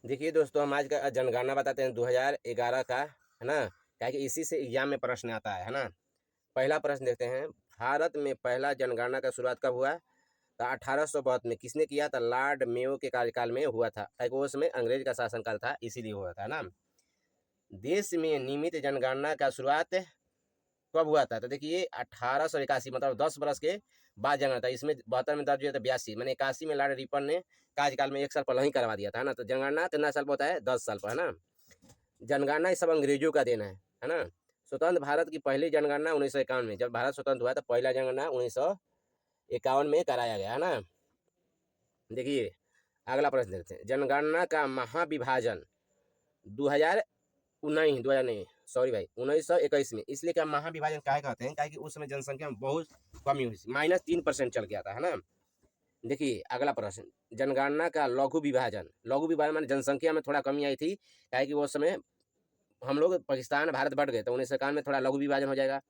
देखिए दोस्तों, हम आज का जनगणना बताते हैं 2011 का, है ना। क्या कि इसी से एग्जाम में प्रश्न आता है ना। पहला प्रश्न देखते हैं। भारत में पहला जनगणना का शुरुआत कब हुआ? तो 1862 में। किसने किया था? लॉर्ड मेयो के कार्यकाल में हुआ था। क्या कि वो समय अंग्रेज का शासनकाल था, इसीलिए हुआ था ना। देश में नियमित जनगणना का शुरुआत कब हुआ था? तो देखिए 1881, मतलब 10 बरस के बाद जनगणना था। इसमें 72 में दर्ज हुआ था 82, मैंने 81 में लॉर्ड रिपन ने कार्यकाल में 1 साल पहले ही करवा दिया था, है ना। तो जनगणना कितना साल पर होता है? 10 साल पर, है ना। जनगणना ये सब अंग्रेजों का देना है ना। स्वतंत्र भारत की पहली जनगणना 1951 में, जब भारत स्वतंत्र हुआ तो पहला जनगणना 1951 में कराया गया, है ना। देखिए अगला प्रश्न देखते हैं। जनगणना का महाविभाजन 2019 2000 नहीं, सॉरी भाई, 1921 में। इसलिए क्या महाविभाजन काहे कहते हैं? काहे कि उस समय जनसंख्या में बहुत कमी हुई थी, -3% चल गया था, है ना। देखिए अगला प्रश्न। जनगणना का लघु विभाजन। लघु विभाजन माने जनसंख्या में थोड़ा कमी आई थी, काहे कि वो समय हम लोग पाकिस्तान भारत बढ़ गए, तो 1951 में थोड़ा लघु विभाजन हो जाएगा।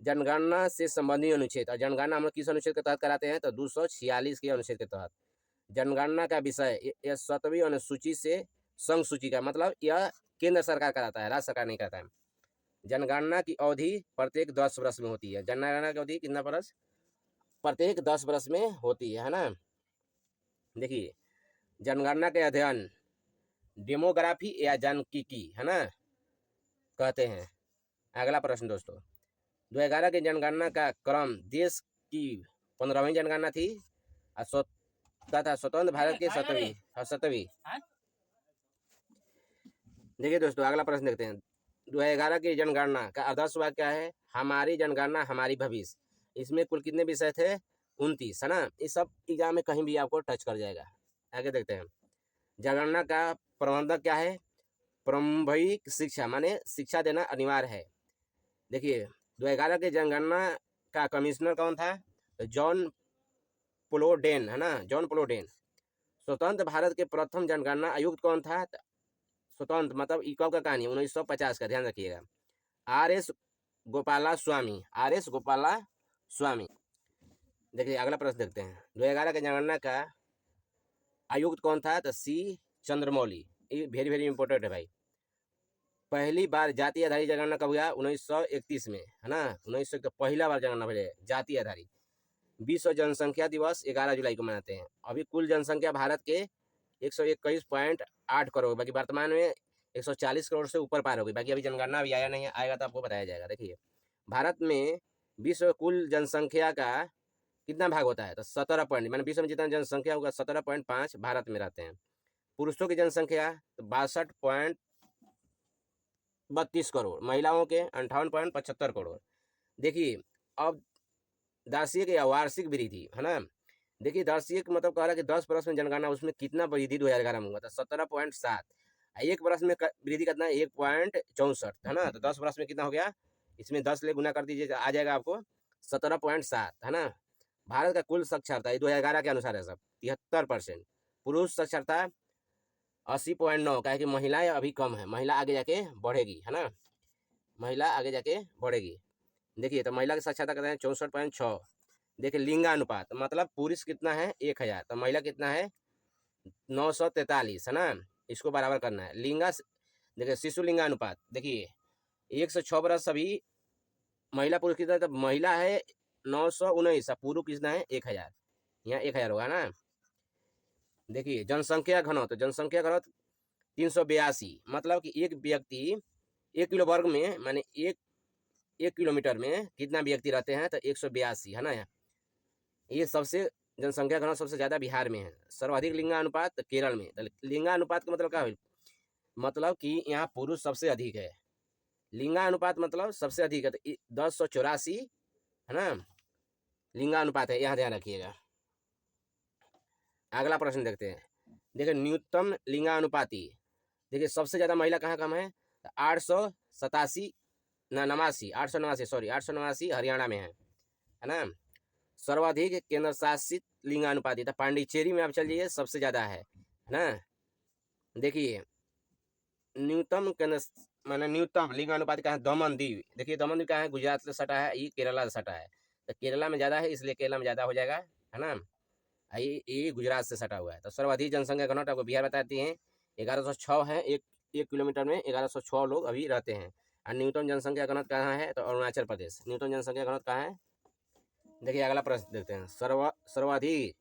जनगणना से संबंधित अनुच्छेद, और जनगणना हम लोग किस अनुच्छेद के तहत कराते हैं? तो 246 के अनुच्छेद के तहत। जनगणना का विषय, यह 7वीं अनुसूची से संघ सूची का, मतलब यह केंद्र सरकार कराता है, राज्य सरकार नहीं कराता है। जनगणना की अवधि प्रत्येक 10 वर्ष में होती है। जनगणना की अवधि कितना वर्ष? प्रत्येक 10 वर्ष में होती है ना। देखिए जनगणना के अध्ययन डेमोग्राफी या जनकीकी, है ना, कहते हैं। अगला प्रश्न दोस्तों। 2011 की जनगणना का क्रम, देश की 15वीं जनगणना थी तथा स्वतंत्र भारत की 7वीं। देखिए दोस्तों अगला प्रश्न देखते हैं। 2011 की जनगणना का आदर्श वाक्य क्या है? हमारी जनगणना हमारी भविष्य। इसमें कुल कितने विषय थे? 29, है ना। इस सब एग्जाम में कहीं भी आपको टच कर जाएगा। आगे देखते हैं। जनगणना का प्रबंधक क्या है? प्रारंभिक शिक्षा, माने शिक्षा देना अनिवार्य है। देखिए 2011 के जनगणना का कमिश्नर कौन था? तो जॉन प्लोडेन, है ना, जॉन प्लोडेन। स्वतंत्र भारत के प्रथम जनगणना आयुक्त कौन था? स्वतंत्र मतलब ई कब का कहानी? 1950 का, ध्यान रखिएगा। RS गोपाला स्वामी, RS गोपाला स्वामी। देखिए अगला प्रश्न देखते हैं। 2011 के जनगणना का आयुक्त कौन था? तो C चंद्रमौली। ये वेरी वेरी इंपॉर्टेंट है भाई। पहली बार जातीय आधारित जनगणना कब हुआ? 1931 में, है ना। 1900 का पहला बार जनगणना हुई जातीय आधारित। विश्व जनसंख्या दिवस 11 जुलाई को मनाते हैं। अभी कुल जनसंख्या भारत के 121.8 करोड़, बाकी वर्तमान में 140 करोड़ से ऊपर पार हो गई। बाकी अभी जनगणना अभी आया नहीं है, आएगा तो आपको बताया जाएगा। देखिए भारत में विश्व कुल जनसंख्या का कितना भाग होता है? तो 17 पॉइंट, मैंने विश्व में जितना जनसंख्या होगा 17.5 भारत में रहते हैं। पुरुषों की जनसंख्या तो 62.32 करोड़, महिलाओं के 58.75 करोड़। देखिए अब दार्षिक या वार्षिक वृद्धि, है ना। देखिए दार्षिक मतलब कह रहा है कि 10 वर्ष में जनगणना, उसमें कितना वृद्धि 2011 में हुआ था? 17.7। एक वर्ष में वृद्धि कितना? 1.64, है ना। तो 10 वर्ष में कितना हो गया? इसमें 10 ले गुना कर दीजिए, आ जाएगा आपको 17.7, है ना। भारत का कुल साक्षरता 2011 के अनुसार है सब 73%। पुरुष साक्षरता 80.9, क्या है कि महिलाएं अभी कम है, महिला आगे जाके बढ़ेगी, है ना, महिला आगे जाके बढ़ेगी। देखिए तो महिला की साक्षरता कहते हैं 64.6। देखिए लिंगानुपात मतलब पुरुष कितना है? 1000, तो महिला कितना है? 943, है ना। इसको बराबर करना है। देखिए शिशु लिंगानुपात, देखिए 106 बरस सभी महिला पुरुष कितना है? तो महिला है 919, पुरुष कितना है? 1000। यहाँ 1000 होगा ना। देखिए जनसंख्या घनत्व, जनसंख्या घनत्व 382, मतलब कि एक व्यक्ति 1 किलो वर्ग में, माने 1 किलोमीटर में कितना व्यक्ति रहते हैं? तो 182, है ना। ये सबसे जनसंख्या घनत्व सबसे ज्यादा बिहार में है। सर्वाधिक लिंगानुपात केरल में। तो लिंगानुपात का मतलब क्या है? मतलब कि यहाँ पुरुष सबसे अधिक है। लिंगानुपात मतलब सबसे अधिक है, तो 1084, है ना, लिंगानुपात है, यहाँ ध्यान रखिएगा। अगला प्रश्न देखते हैं। देखिए न्यूनतम लिंगानुपाती, देखिए सबसे ज्यादा महिला कहाँ कम है? 887 नवासी 889, सॉरी 889 हरियाणा में है ना। सर्वाधिक केंद्र शासित लिंगानुपाती था पांडिचेरी में, आप चल जाइए, सबसे ज्यादा है ना। देखिए न्यूनतम केंद्र माने न्यूनतम लिंगानुपात का है दमन दीव। देखिए दमन दीव कहाँ है? गुजरात से सटा है, ये केरला से सटा है, तो केरला में ज्यादा है, इसलिए केरला में ज्यादा हो जाएगा, है ना। ये गुजरात से सटा हुआ है। तो सर्वाधिक जनसंख्या घनत्व आपको बिहार बताती है 1106 है। एक किलोमीटर में 1106 लोग अभी रहते हैं। और न्यूनतम जनसंख्या घनत्व कहाँ है? तो अरुणाचल प्रदेश। न्यूनतम जनसंख्या घनत्व कहाँ है? देखिए अगला प्रश्न देखते हैं। सर्वाधिक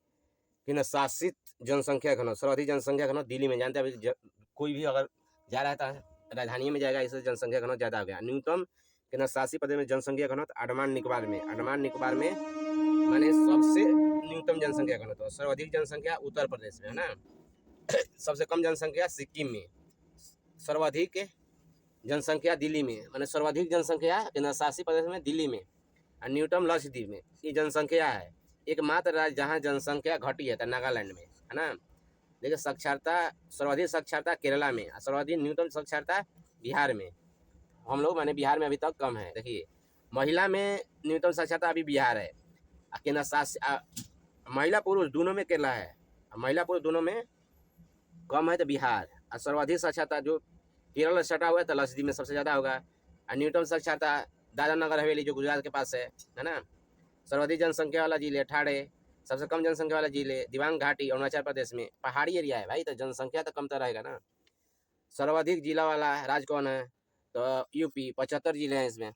किन शासित जनसंख्या घनत्व, सर्वाधिक जनसंख्या घनत्व दिल्ली में। जानते हैं अभी कोई भी अगर जा रहा था राजधानी में जाएगा, इससे जनसंख्या घनत्व ज़्यादा हो गया। न्यूनतम किन शासित प्रदेश में जनसंख्या घनत्व? अंडमान निकोबार में। अंडमान निकोबार में माने सबसे न्यूनतम जनसंख्या घनत्व। सर्वाधिक जनसंख्या उत्तर प्रदेश में है ना। सबसे कम जनसंख्या सिक्किम में। सर्वाधिक जनसंख्या दिल्ली में, माने सर्वाधिक जनसंख्या केंद्र शासित प्रदेश में दिल्ली में। और न्यूनतम लक्षद्वीप में। ये जनसंख्या है। एकमात्र राज्य जहाँ जनसंख्या घटी है तो नागालैंड में है ना। देखिए साक्षरता, सर्वाधिक साक्षरता केरला में, सर्वाधिक न्यूनतम साक्षरता बिहार में। हम लोग माने बिहार में अभी तक कम है। देखिए महिला में न्यूनतम साक्षरता अभी बिहार है। केंद्र शासित महिला पुरुष दोनों में केरला है। महिला पुरुष दोनों में कम है तो बिहार। और सर्वाधिक साक्षरता जो केरल सटा हुआ है तो लक्षद्वीप में सबसे ज़्यादा होगा। और न्यूनतम साक्षरता दादरा नगर हवेली जो गुजरात के पास है ना। सर्वाधिक जनसंख्या वाला जिले अठाड़े, सबसे कम जनसंख्या वाला जिले दिबांग घाटी अरुणाचल प्रदेश में। पहाड़ी एरिया है भाई, तो जनसंख्या तो कम तो रहेगा ना। सर्वाधिक जिला वाला राज्य कौन है? तो यूपी, 75 जिले हैं इसमें।